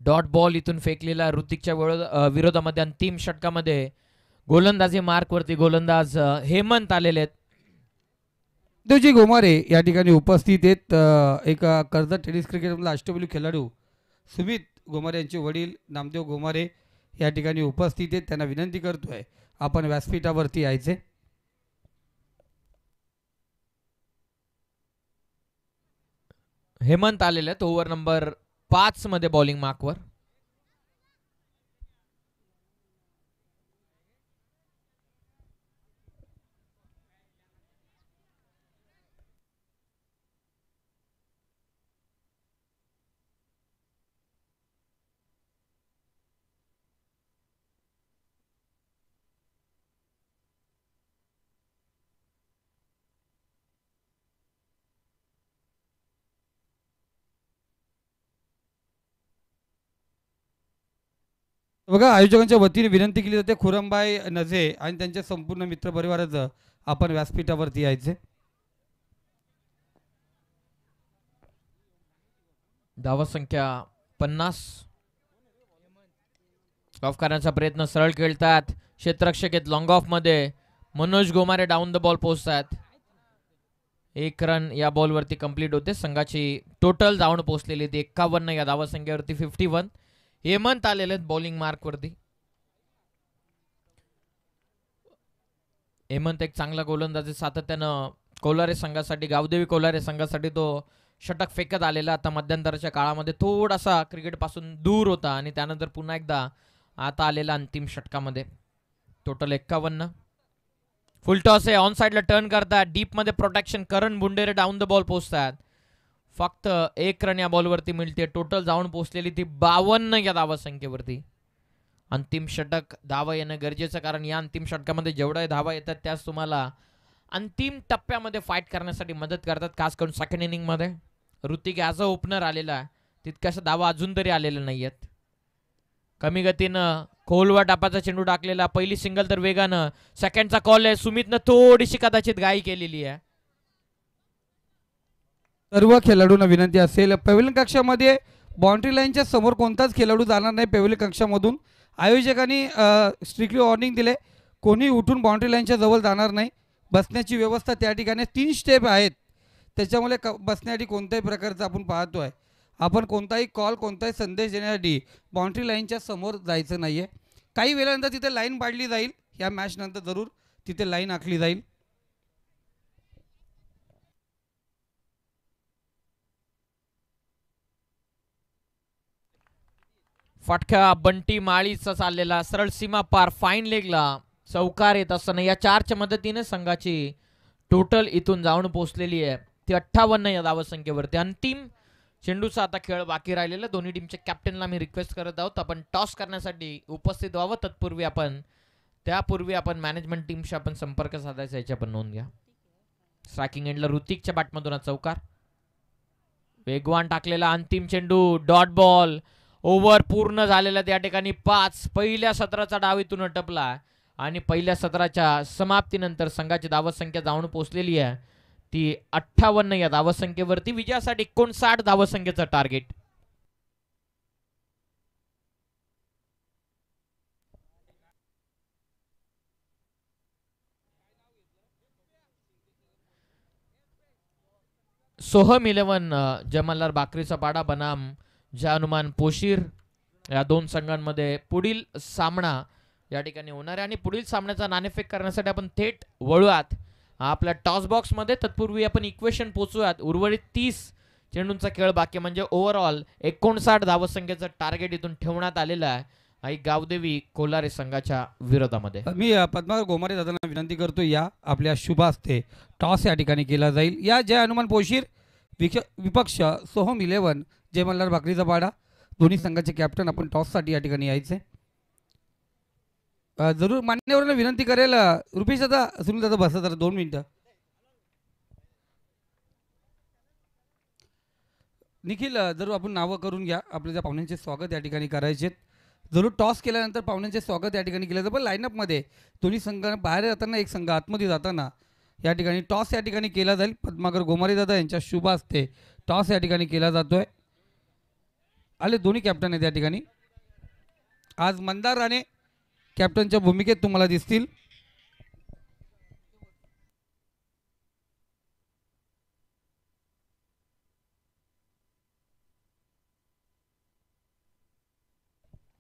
S3: डॉट बॉल इथून फेकलेला ऋतिकच्या विरोधामध्ये. अंतिम षटकामध्ये गोलंदाजी मार्कवरती गोलंदाज हेमंत आलेले आहेत.
S2: देवजी गोमारे या ठिकाणी उपस्थित आहेत. एक कर्जत टेनिस क्रिकेटमधला अष्टपैलू खेळाडू सुमित गोमारे यांचे वडील नामदेव गोमारे या ठिकाणी उपस्थित आहेत. त्यांना विनंती करतोय आपण व्यासपीठावरती यायचे.
S3: हेमंत आलेले आहेत ओव्हर नंबर 5 मध्ये बॉलिंग मार्कवर.
S2: बघा आयोजकांच्या वतीने विनंती केली जाते खुरमबाई नझे आणि त्यांच्या संपूर्ण मित्रपरिवाराचं आपण व्यासपीठावरती यायचे.
S3: धावा संख्या 50. ऑफ करण्याचा प्रयत्न, सरळ खेळतात क्षेत्ररक्षक आहेत लॉंग ऑफ मध्ये. Manoj Gomare down the ball पोहोचतात. 1 रन या बॉल वरती कंप्लीट होते. संघाची टोटल धावण पोहोचलेली ती 51 या धावा संख्येवरती 51. हेमंत आलेले आहेत बॉलिंग मार्क वरती. हेमंत एक चांगला गोलंदाज आहे. सातत्यानं कोलारे संघासाठी, गावदेवी कोलारे संघासाठी तो षटक फेकत आलेला. आता मध्यंतराच्या काळामध्ये थोडासा क्रिकेट पासून दूर होता आणि त्यानंतर पुन्हा एकदा आता आलेला अंतिम षटकामध्ये. टोटल 51. फुल टॉस आहे, ऑन साइडला टर्न करतात, डीप मध्ये protection. Karan Bundere down the ball पोहोचतात. फक्त 1 रन या बॉलवरती मिळते. टोटल जाऊन पोहोचलेली ती 52 या धावा संख्येवरती. अंतिम षटक धावा येणं गरजेचं, कारण या अंतिम षटकामध्ये जेवढ्या धावा येतात त्याच तुम्हाला अंतिम टप्प्यामध्ये फाईट करण्यासाठी मदत करतात. खास करून सेकंड इनिंग मध्ये ऋतिक ॲज अ ओपनर आलेला आहे, तितक्याशा धावा अजून तरी आलेल्या नाही आहेत. कमी गतीनं खोलवा टापाचा चेंडू टाकलेला. पहिली सिंगल तर वेगानं. सेकंडचा कॉल आहे. सुमितनं थोडीशी कदाचित घाई केलेली आहे.
S2: सर्व खेळाडूंना विनंती असेल, पॅव्हेलियन कक्षामध्ये बाउंड्री लाईनच्या समोर कोणताच खेळाडू जाणार नाही. पॅव्हेलियन कक्षामधून आयोजकांनी स्ट्रिक्टली वॉर्निंग दिले, कोणी उठून बाउंड्री लाईनच्या जवळ जाणार नाही. बसण्याची व्यवस्था त्या ठिकाणी 3 स्टेप आहेत, त्याच्यामुळे बसण्यासाठी कोणत्याही प्रकारचं आपण पाहतो आहे. आपण कोणताही कॉल, कोणताही संदेश देण्यासाठी बाउंड्री लाईनच्या समोर जायचं नाही आहे. काही वेळानंतर तिथे लाईन पाडली जाईल. या मॅच नंतर जरूर तिथे लाईन आखली जाईल.
S3: फटका बंटी माळीचा चाललेला, सरळ सीमा पार, फाईन लेगला चौकार येत असताना या 4च्या मदतीने संघाची टोटल इथून जाऊन पोहोचलेली आहे ती 58 या धावसंख्येवरती. अंतिम चेंडूचा आता खेळ बाकी राहिलेला. दोन्ही टीमच्या कॅप्टनला मी रिक्वेस्ट करत आहोत आपण टॉस करण्यासाठी उपस्थित व्हावं. त्यापूर्वी आपण मॅनेजमेंट टीमशी आपण संपर्क साधायचा याची आपण नोंद घ्या. स्ट्रायकिंग एंडला ऋतिकच्या बॅटमधून हा चौकार, वेगवान टाकलेला अंतिम चेंडू, डॉट बॉल. ओव्हर पूर्ण झालेला त्या ठिकाणी 5. पहिल्या सत्राचा डाव इथून अटपला आणि पहिल्या सत्राच्या समाप्तीनंतर संघाची धावसंख्या जाऊन पोहोचलेली आहे ती 58 या धावसंख्येवरती. विजयासाठी 59 धावसंख्येचं टार्गेट. सोहम 11 जमल्लार बाकरीचा पाडा बनाम जानुमान पोशीर या 2 संघांमध्ये पुढील सामना या ठिकाणी होणार आहे. आणि पुढील सामन्याचा नाणेफेक करण्यासाठी आपण थेट वळूयात आपल्या टॉस बॉक्स मध्ये. तत्पूर्वी आपण इक्वेशन पोचूयात. उर्वरित 30 चेंडूंचा खेळ बाकी, म्हणजे ओव्हरऑल 59 धावसंख्येचं टार्गेट इथून ठेवण्यात आलेलं आहे आणि गावदेवी कोलारे संघाच्या विरोधामध्ये.
S2: मी पद्माकर गोमारे दादांना विनंती करतो, या आपल्या शुभ हस्ते टॉस या ठिकाणी केला जाईल. या जय हनुमान पोशीर विपक्ष सोहम 11 जय मल्हार बाकरीचा पाडा, दोन्ही संघाचे कॅप्टन आपण टॉससाठी या ठिकाणी यायचे. जरूर मान्यवरांना विनंती करेल, रुपेश दादा, सुनील दादा बसा जरा 2 मिनिटं. निखिल, जरूर आपण नावं करून घ्या. आपल्या ज्या पाहुण्यांचे स्वागत या ठिकाणी करायचे. जरूर टॉस केल्यानंतर पाहुण्यांचे स्वागत या ठिकाणी केलं जातं. पण लाईनअपमध्ये दोन्ही संघ बाहेर जाताना, एक संघ आतमध्ये जाताना या ठिकाणी टॉस या ठिकाणी केला जाईल. पद्माकर गोमारे दादा यांच्या शुभ हस्ते टॉस या ठिकाणी केला जातोय. आले दोन्ही कॅप्टन आहेत या ठिकाणी. आज मंदार राणे कॅप्टनच्या भूमिकेत तुम्हाला दिसतील.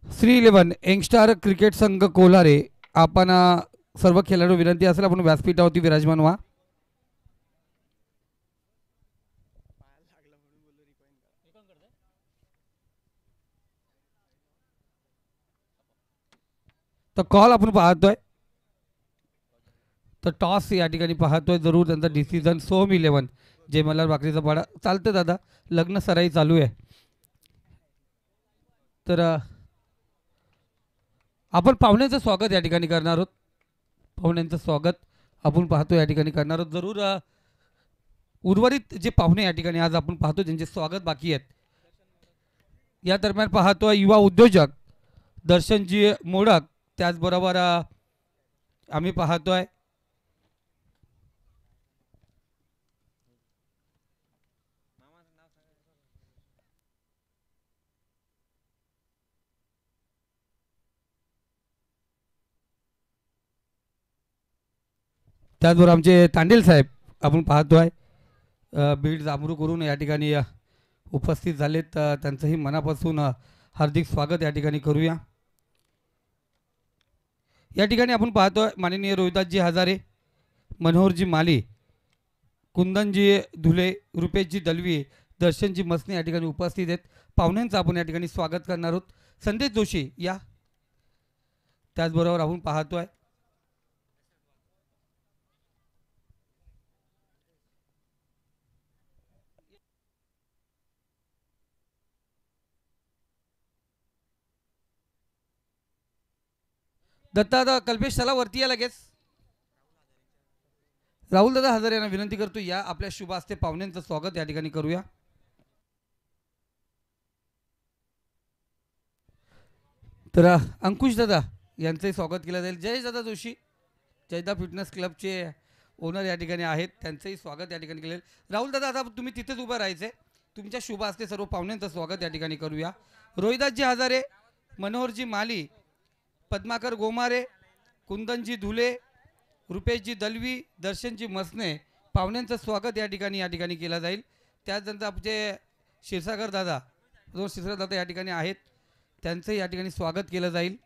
S2: श्री 11 यंगस्टार क्रिकेट संघ कोलारे, आपण सर्व खेळाडू विनंती असेल आपण व्यासपीठावरती विराजमान व्हा. तर कॉल आपण पाहतोय, तर टॉस या ठिकाणी पाहतोय. जरूर त्यांचा डिसिजन. सोहम 11 जय मल्हार बाकरीचा पाडा. चालतं दादा, लग्न सराई चालू आहे. तर आपण पाहुण्यांचं स्वागत या ठिकाणी करणार आहोत. पाहुण्यांचं स्वागत आपण पाहतो या ठिकाणी करणार आहोत. जरूर उर्वरित जे पाहुणे या ठिकाणी आज आपण पाहतो ज्यांचे स्वागत बाकी आहेत, या दरम्यान पाहतो युवा उद्योजक दर्शनजी मोडक, त्याचबरोबर आम्ही पाहतोय त्याचबरोबर आमचे तांडेल साहेब आपण पाहतोय बीड जामरू करून या ठिकाणी उपस्थित झालेत. त्यांचंही मनापासून हार्दिक स्वागत या ठिकाणी करूया. या ठिकाणी आपण पाहतोय माननीय रोहिदासजी हजारे, मनोहरजी माली, कुंदनजी धुले, रुपेशजी दलवी, दर्शनजी मसने या ठिकाणी उपस्थित आहेत. पाहुण्यांचं आपण या ठिकाणी स्वागत करणार आहोत. संदेश जोशी या, त्याचबरोबर आपण पाहतोय दत्ता कल्पेश चला वरती या लगेच. राहुल दादा हजारे यांना विनंती करतो या आपल्या शुभ हस्ते पाहुण्यांचं स्वागत या ठिकाणी करूया. तर अंकुश दादा यांचंही स्वागत केलं जाईल. जय दादा जोशी, जयदा फिटनेस क्लबचे ओनर या ठिकाणी आहेत, त्यांचंही स्वागत या ठिकाणी केलेलं. राहुल दादा आता तुम्ही तिथेच उभं राहायचे. तुमच्या शुभ हस्ते सर्व पाहुण्यांचं स्वागत या ठिकाणी करूया. रोहिदासजी हजारे, मनोहरजी माली, पद्माकर गोमारे, कुंदनजी धुले, रुपेशजी दलवी, दर्शनजी मसने, पाहुण्यांचं स्वागत या ठिकाणी केलं जाईल. त्यानंतर आमचे क्षीरसागर दादा, दोन क्षीरसागर दादा या ठिकाणी आहेत, त्यांचंही या ठिकाणी स्वागत केलं जाईल.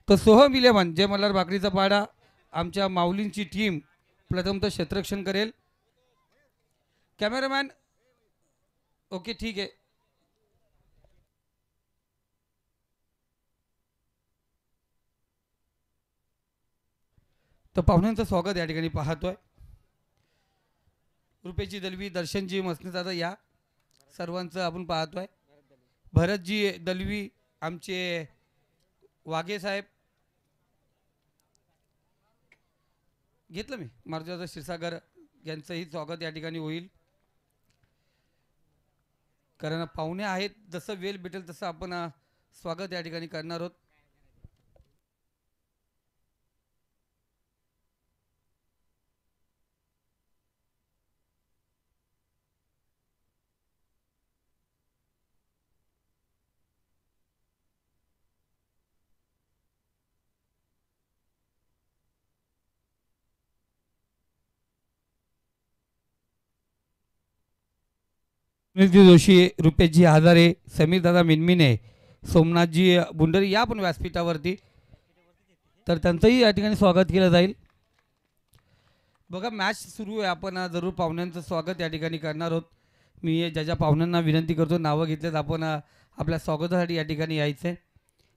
S2: तर सोहम इलेव्हन जय मल्हार बाकरीचा पाडा, आमच्या माऊलींची टीम प्रथमतः क्षेत्ररक्षण करेल. कॅमेरामॅन ओके ठीक आहे. तर पाहुण्यांचं स्वागत या ठिकाणी पाहतोय. रुपेशजी दलवी, दर्शनजी मसने दादा या सर्वांचं आपण पाहतोय. भरतजी दलवी, आमचे वाघे साहेब, घेतलं मी मारुतीदादा क्षीरसागर यांचंही स्वागत या ठिकाणी होईल. कारण पाहुणे आहेत, जसं वेळ भेटेल तसं आपण स्वागत या ठिकाणी करणार आहोत. सुनीलजी जोशी, रुपेशजी हजारे, समीरदादा मिनमिने, सोमनाथजी बुंडरी या पण व्यासपीठावरती, तर त्यांचंही या ठिकाणी स्वागत केलं जाईल. बघा मॅच सुरू आहे, आपण जरूर पाहुण्यांचं स्वागत या ठिकाणी करणार आहोत. मी ज्या पाहुण्यांना विनंती करतो, नावं घेतलेत आपण आपल्या स्वागतासाठी या ठिकाणी यायचं आहे.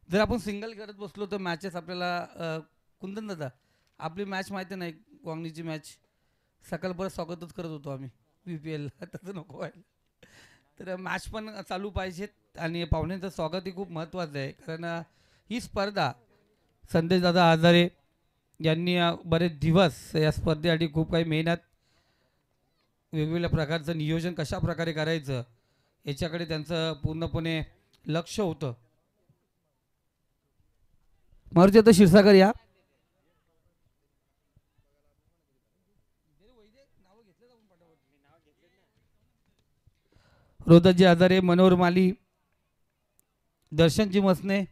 S2: जर आपण सिंगल करत बसलो तर मॅचेस आपल्याला कुंदन दादा आपली मॅच माहिती नाही, वांगणीची मॅच सकाळपर्यंत स्वागतच करत होतो आम्ही VPL, तसं नको व्हायला. तर मॅच पण चालू पाहिजेत आणि पाहुण्यांचं स्वागतही खूप महत्त्वाचं आहे. कारण ही स्पर्धा संदेशदादा हजारे यांनी बरेच दिवस या स्पर्धेसाठी खूप काही मेहनत, वेगवेगळ्या प्रकारचं नियोजन कशा प्रकारे करायचं याच्याकडे त्यांचं पूर्णपणे लक्ष होतं. मारुती आता क्षीरसागर या. रोहिदासजी हजारे, मनोहर माली, दर्शनजी मसने,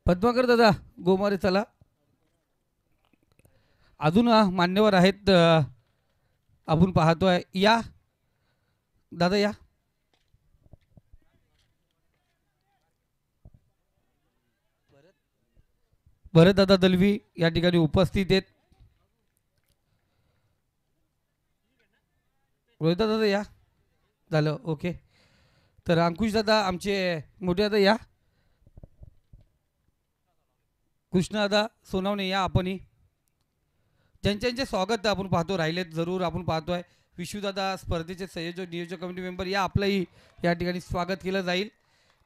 S2: पद्माकर दादा गोमारे चला. अजून मान्यवर आहेत आपण पाहतोय. या दादा या. भरत दादा दलवी या ठिकाणी उपस्थित आहेत. रोहित दादा या. झालं ओके. तर अंकुश दादा आमचे मोठे दादा या. कृष्णदादा सोनावणे या. आपणही ज्यांचे स्वागत आपण पाहतो राहिलेत जरूर आपण पाहतोय. विशुदादा स्पर्धेचे संयोजक नियोजक कमिटी मेंबर या, आपलंही या ठिकाणी स्वागत केलं जाईल.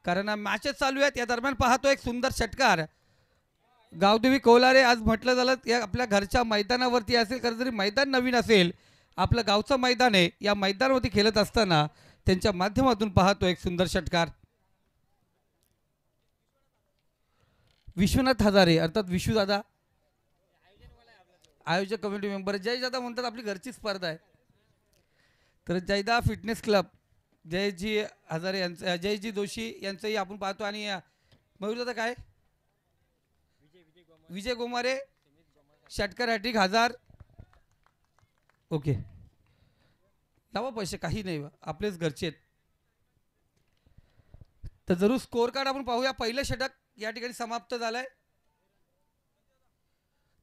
S2: कारण मॅचेस चालू आहेत. या दरम्यान पाहतो एक सुंदर षटकार गावदेवी कोलारे. आज म्हटलं झालं या आपल्या घरच्या मैदानावरती असेल, कारण जरी मैदान नवीन असेल आपलं गावचं मैदान आहे, या मैदानावरती खेळत असताना त्यांच्या माध्यमातून पाहतो एक सुंदर षटकार. विश्वनाथ हजारे अर्थात विशू दादा आयोजक कमिटी मेंबर. जय दादा म्हणतात आपली घरची स्पर्धा आहे. तर जयदा फिटनेस क्लब जयजी हजारे यांचं, जयजी जोशी यांचंही आपण पाहतो. आणि मयूर दादा काय विजय गोमारे षटकार हॅट्रिक 1000. ओके लावा पैसे, काही नाही आपलेच घरचे आहेत. तर जरूर स्कोर कार्ड आपण पाहूया. पहिलं षटक या ठिकाणी समाप्त झालंय.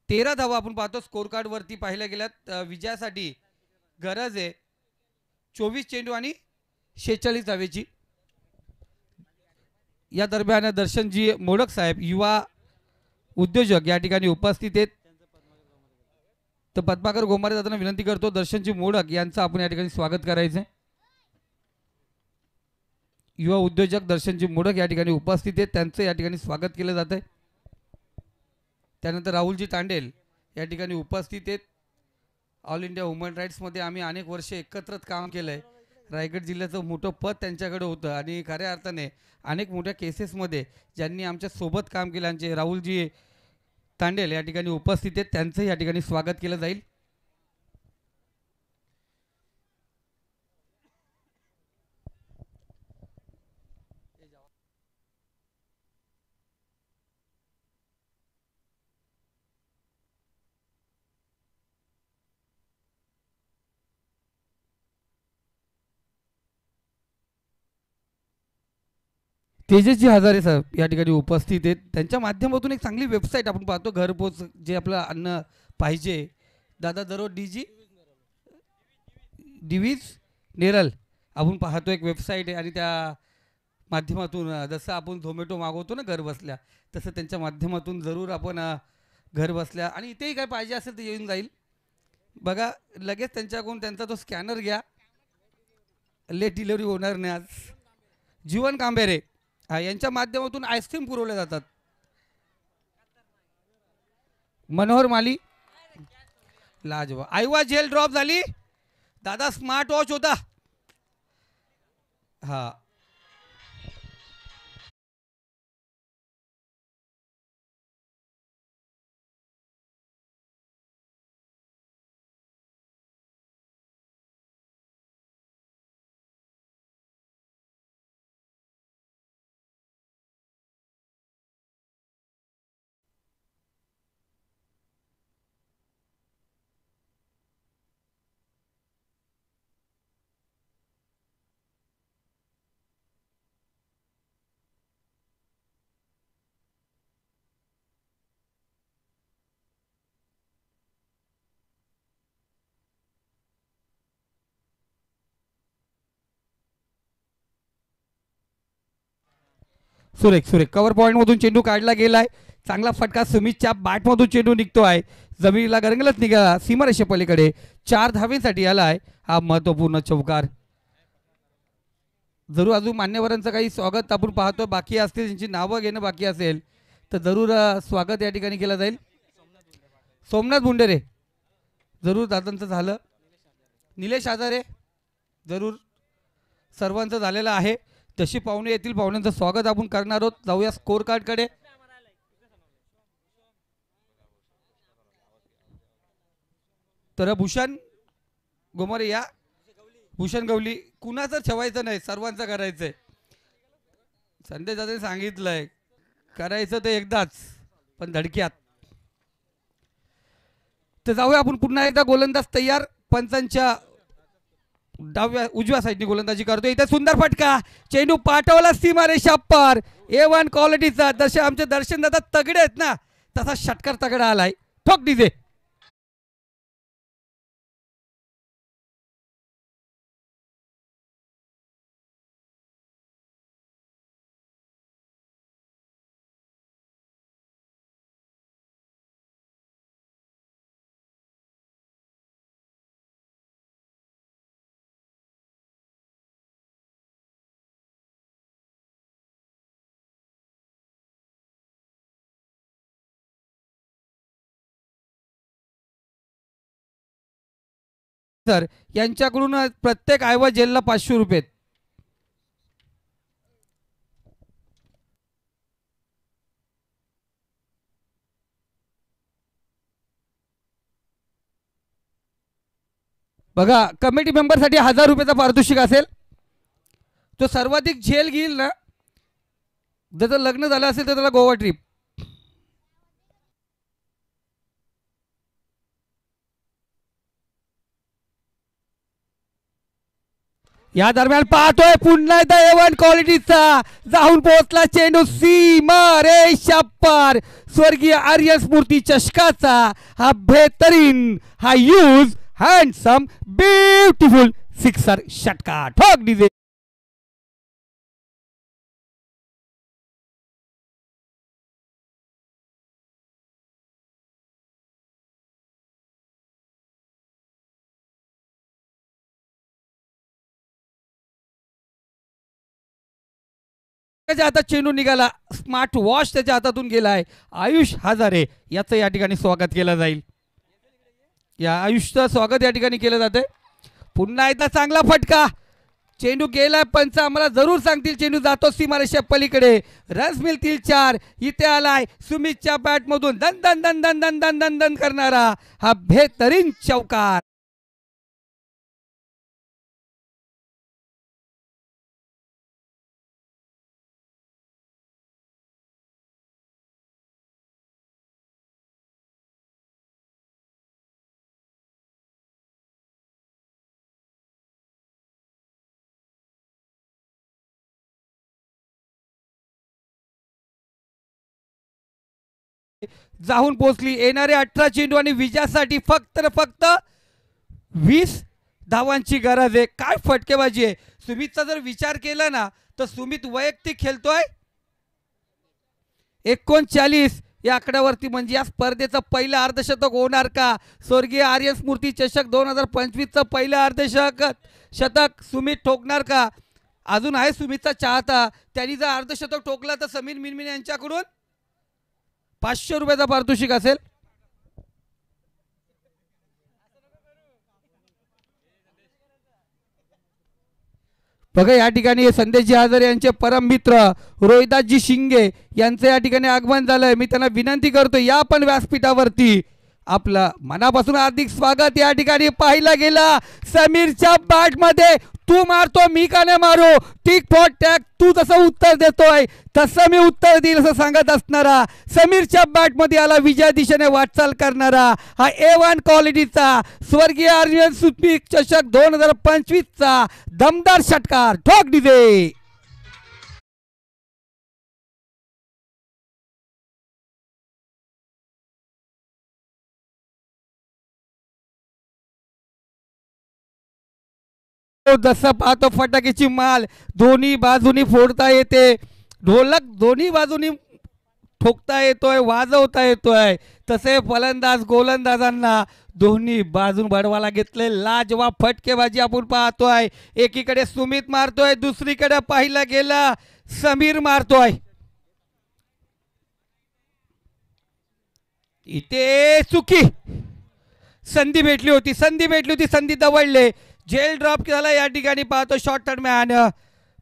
S2: 13 धावा आपण पाहतो स्कोर कार्ड वरती पाहिल्या गेल्यात. विजयासाठी गरज आहे 24 चेंडू आणि 46 धावेची. या दरम्यान दर्शनजी मोडक साहेब युवा उद्योजक या ठिकाणी उपस्थित आहेत. तर पद्माकर गोमारे दादांना विनंती करतो दर्शनजी मोडक यांचं आपण या ठिकाणी स्वागत करायचं. युवा उद्योजक दर्शनजी मोडक या ठिकाणी उपस्थित आहेत, त्यांचं या ठिकाणी स्वागत केलं जात आहे. त्यानंतर राहुलजी तांडेल या ठिकाणी उपस्थित आहेत. ऑल इंडिया ह्युमन राईट्समध्ये आम्ही अनेक वर्ष एकत्रच काम केलं आहे. रायगड जिल्ह्याचं मोठं पद त्यांच्याकडे होतं आणि खऱ्या अर्थाने अनेक मोठ्या केसेसमध्ये ज्यांनी आमच्या सोबत काम केलं आमचे राहुलजी तांडेल या ठिकाणी उपस्थित आहेत, त्यांचं या ठिकाणी स्वागत केलं जाईल. तेजसजी हजारे साहेब या ठिकाणी उपस्थित आहेत. त्यांच्या माध्यमातून एक चांगली वेबसाईट आपण पाहतो घरपोच जे आपलं अन्न पाहिजे. दादा दररोज डिवीज नेरल आपण पाहतो एक वेबसाईट आहे आणि त्या माध्यमातून जसं आपण झोमॅटो मागवतो ना घर बसल्या, तसं त्यांच्या माध्यमातून जरूर आपण घर बसल्या आणि इथेही काय पाहिजे असेल तर येऊन जाईल. बघा लगेच त्यांच्याकडून त्यांचा तो स्कॅनर घ्या, लेट डिलिव्हरी होणार नाही. आज जीवन कांबेरे यांच्या माध्यमातून आईस्क्रीम पुरवल्या जातात. मनोहर माली लाजवा आईवा जेल ड्रॉप झाली. दादा स्मार्ट वॉच होता. हा सुरेख सुरेख कव्हर पॉईंट मधून चेंडू काढला गेलाय. चांगला फटका सुमितच्या बॅट मधून चेंडू निघतो आहे, जमिनीला गरंगलत निघाला सीमारेषे पलीकडे. 4 धावेसाठी आलाय हा महत्वपूर्ण चौकार. जरूर अजून मान्यवरांचं काही स्वागत आपण पाहतो बाकी असतील, त्यांची नावं घेणं बाकी असेल तर जरूर स्वागत या ठिकाणी केलं जाईल. सोमनाथ बुंडेरे जरूर दादांचं झालं. निलेश आजारे जरूर सर्वांचं झालेलं आहे. जशी पाहुणे येतील पाहुण्यांचं स्वागत आपण करणार आहोत. जाऊया स्कोर कार्डकडे. तर भूषण गोमारे या. भूषण गवली कुणाचं ठेवायचं नाही, सर्वांचं करायचंय. संदेश दादाने सांगितलंय करायचं ते एकदाच पण धडक्यात. तर जाऊया आपण पुन्हा एकदा. गोलंदाज तयार. पंचांच्या डाव्या उजव्या साईडने गोलंदाजी करतो. इथे सुंदर फटका, चेंडू पाठवला सीमारेषा पार. A1 क्वालिटीचा. जसे आमचे दर्शन दादा तगडे आहेत ना, तसा षटकार तगडा आलाय. ठोक डीजे. सर यांच्याकडून प्रत्येक आयवा जेलला 500 रुपये. बघा कमिटी मेंबरसाठी 1000 रुपयाचा पारितोषिक असेल. तो सर्वाधिक झेल घेईल ना, ज्याचं लग्न झालं असेल तर त्याला गोवा ट्रिप. या दरम्यान पाहतोय पुन्हा एकदा A1 क्वालिटीचा जाऊन पोहोचला चेंडू सीमारेषा पार. स्वर्गीय आर्यन स्मृती चषकाचा हा बेहतरीन हा यूज हँडसम ब्युटिफुल सिक्सर षटकार. ठोक डीजे. त्याच्या हातात चेंडू निघाला. स्मार्ट वॉच त्याच्या हातातून गेलाय. आयुष हजारे याचं या ठिकाणी स्वागत केलं जाईल. या आयुषचं स्वागत या ठिकाणी केलं जाते. पुन्हा एकदा चांगला फटका. चेंडू गेलाय. पंच आम्हाला जरूर सांगतील चेंडू जातो सीमारेषा पलीकडे. रन्स मिळतील 4. इथे आलाय सुमितच्या बॅट मधून दन दन दन दन दन दन दन दन करणारा हा बेहतरीन चौकार. जाऊन पोहोचली. येणारे 18 चेंडू आणि विजयासाठी फक्त 20 धावांची गरज आहे. काय फटकेबाजी आहे. सुमितचा जर विचार केला ना तर सुमित वैयक्तिक खेळतोय 39 या आकड्यावरती. म्हणजे या स्पर्धेचं पहिलं अर्धशतक होणार का. स्वर्गीय आर्यन स्मृती चषक 2025चं पहिलं अर्धशतक सुमित ठोकणार का. अजून आहे सुमितचा चाहता. त्यांनी जर अर्धशतक ठोकला तर समीर मिनमिन यांच्याकडून 500 रुपयाचा पारितोषिक असेल. बघा या ठिकाणी संदेशजी हजारे यांचे परम मित्र रोहिदासजी शिंगे यांचे या ठिकाणी आगमन झालंय. मी त्यांना विनंती करतो या पण व्यासपीठावरती. आपलं मनापासून हार्दिक स्वागत. या ठिकाणी पाहिला गेला समीरच्या बॅट मध्ये तू मारतो मी का नाही मारू. Tick for tag. तू जसं उत्तर देतोय तसं मी उत्तर देईल असं सांगत असणारा समीरच्या बॅट मध्ये आला. विजय दिशेने वाटचाल करणारा हा A1 क्वालिटीचा स्वर्गीय आर्यन स्मृती चषक 2025चा दमदार षटकार. ठोक डीजे. जसं पाहतो फटाक्याची माल दोन्ही बाजूनी फोडता येते. ढोलक दोन्ही बाजूनी ठोकता येतोय वाजवता येतोय. तसे फलंदाज गोलंदाजांना दोन्ही बाजून बडवाला घेतले. लाजवाब फटकेबाजी आपण पाहतोय. एकीकडे सुमित मारतोय दुसरीकडे पाहिला गेला समीर मारतोय. इथे चुकी. संधी भेटली होती संधी दवडले. जेल ड्रॉप झाला या ठिकाणी पाहतो. शॉर्ट मॅन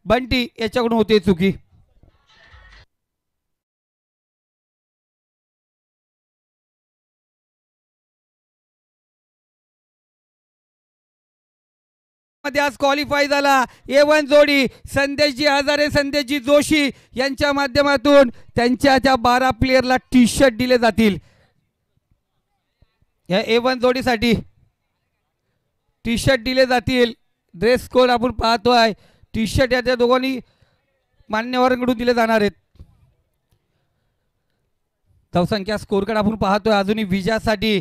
S2: बंटी याच्याकडून होते चुकी. मध्ये आज क्वालिफाय झाला A1 जोडी संदेशजी हजारे संदेशजी जोशी यांच्या माध्यमातून त्यांच्या त्या 12 प्लेयरला टी शर्ट दिले जातील. या A1 जोडीसाठी टी शर्ट दिले जातील. ड्रेस कोड आपण पाहतोय. टी शर्ट या त्या दोघांनी मान्यवरांकडून दिले जाणार आहेत. धावसंख्या स्कोर कार्ड आपण पाहतोय. अजूनही विजयासाठी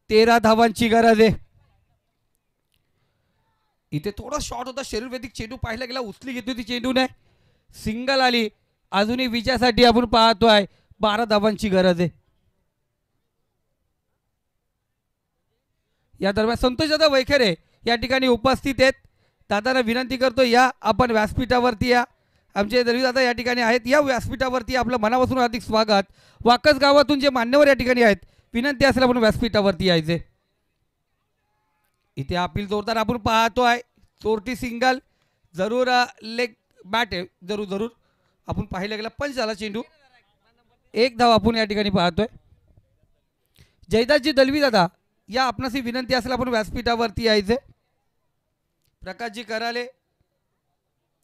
S2: 13 धावांची गरज आहे. इथे थोडा शॉट होता शरीरवेदिक चेंडू पाहिला गेला. उचली घेतली होती चेंडूने. सिंगल आली. अजूनही विजयासाठी आपण पाहतोय 12 धावांची गरज आहे. या दरम्यान संतोष दादा वैखरे या ठिकाणी उपस्थित आहेत. दादांना विनंती करतो या आपण व्यासपीठावरती या. आमचे दरवी दादा या ठिकाणी आहेत. या व्यासपीठावरती आपलं मनापासून हार्दिक स्वागत. वाकस गावातून जे मान्यवर या ठिकाणी आहेत विनंती असेल आपण व्यासपीठावरती यायचे. इथे अपील जोरदार आपण पाहतोय. चोरटी सिंगल जरूर लेग बॅट आहे. जरूर जरूर आपण पाहिलं गेला पंच झाला चेंडू. एक धाव आपण या ठिकाणी पाहतोय. जयदासजी दलवी दादा या आपणास ही विनंती असेल आपण व्यासपीठावरती यायचे. प्रकाशजी कराले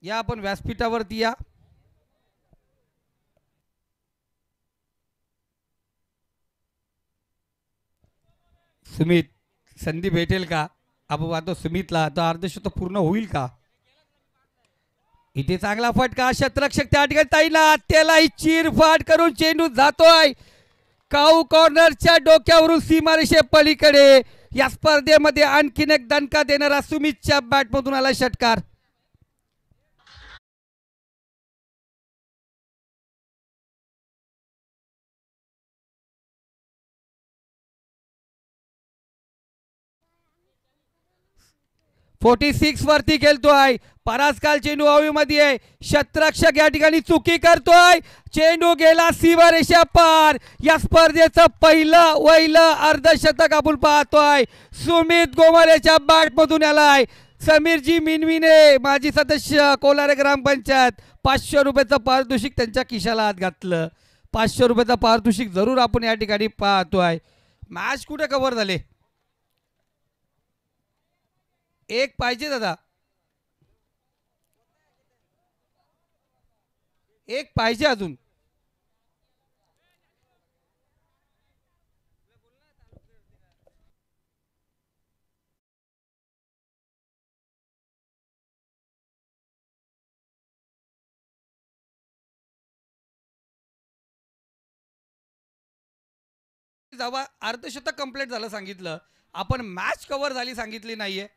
S2: या आपण व्यासपीठावरती या. सुमित संधी भेटेल का आपण पाहतो सुमितला. तर अर्धशतक पूर्ण होईल का. इथे चांगला फटका शतरक्षक त्या ठिकाणी ताईला त्यालाही चिरफाड करून चेंडू जातोय काऊ कॉर्नरच्या डोक्यावरून सीमारेषे पलीकडे. या स्पर्धेमध्ये आणखीन एक दणका देणारा सुमितच्या बॅटमधून आला षटकार. फोर्टी सिक्स वरती खेळतोय. परासकाल चेंडू हवेमध्ये आहे. शतरक्षक या ठिकाणी चुकी करतोय. चेंडू गेला सीमारेषा पार. या स्पर्धेचं पहिलं अर्धशतक आपण पाहतोय सुमित गोमारेच्या बॅटमधून आलाय. समीरजी मिनविने माजी सदस्य कोलारे ग्रामपंचायत 500 रुपयाचं पारितोषिक त्यांच्या खिशाला हात घातलं. 500 रुपयाचं पारितोषिक जरूर आपण या ठिकाणी पाहतोय. मॅच कुठे कव्हर झाले. एक पाहिजे दादा. एक पाहिजे अजून. जेव्हा अर्धशतक कंप्लीट झालं सांगितलं आपण मॅच कव्हर झाली सांगितली नाहीये.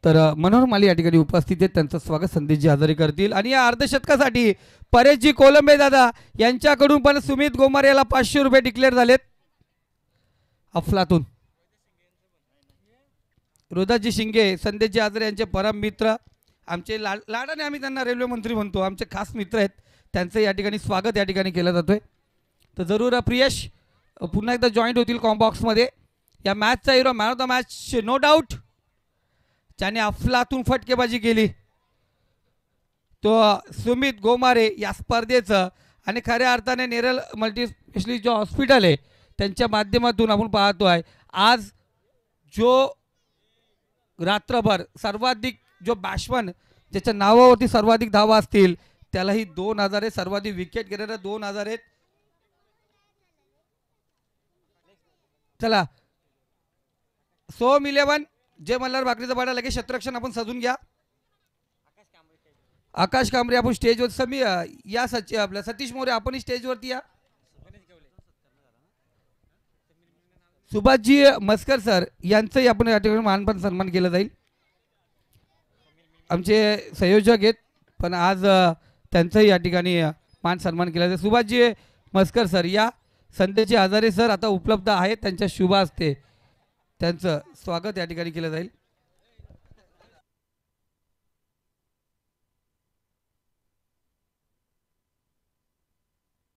S2: तर मनोहर माली या ठिकाणी उपस्थित आहेत. त्यांचं स्वागत संदेशजी हजारे करतील. आणि या अर्धशतकासाठी परेशजी कोलंबे दादा यांच्याकडून पण सुमित गोमारे याला 500 रुपये डिक्लेअर झालेत. अफलातून रोदाजी शिंगे संदेशजी हजारे यांचे परम मित्र आमचे लाडाने आम्ही त्यांना रेल्वे मंत्री म्हणतो. आमचे खास मित्र आहेत. त्यांचं या ठिकाणी स्वागत या ठिकाणी केलं जातोय. तर जरूर प्रियश पुन्हा एकदा जॉईंट होतील कॉम्बॉक्समध्ये. या मॅचचा hero man of the match no doubt ज्याने अफलातून फटकेबाजी केली तो सुमित गोमारे या स्पर्धेचं. आणि खऱ्या अर्थाने नेरल मल्टी स्पेशलिस्ट जो हॉस्पिटल आहे त्यांच्या माध्यमातून आपण पाहतोय आज जो रात्रभर सर्वाधिक जो बॅट्समन ज्याच्या नावावरती सर्वाधिक धावा असतील त्यालाही 2000 आहे. सर्वाधिक विकेट घेणारे 2000 आहेत. चला सोम 11 जय मल्हार भाकरीचा पाडा लगेच शतरक्षण आपण सजून घ्या. आकाश कांबरे आपण स्टेजवर या आपल्या सतीश मोरे आपण स्टेजवरती या. सुभाषजी मस्कर सर यांचंही आपण या ठिकाणी मानपान सन्मान केला जाईल. आमचे संयोजक आहेत पण आज त्यांचंही या ठिकाणी मान सन्मान केला जाईल. सुभाषजी मस्कर सर या. संदेशजी हजारे सर आता उपलब्ध आहेत. त्यांच्या शुभ हस्ते त्यांचं स्वागत या ठिकाणी केलं जाईल.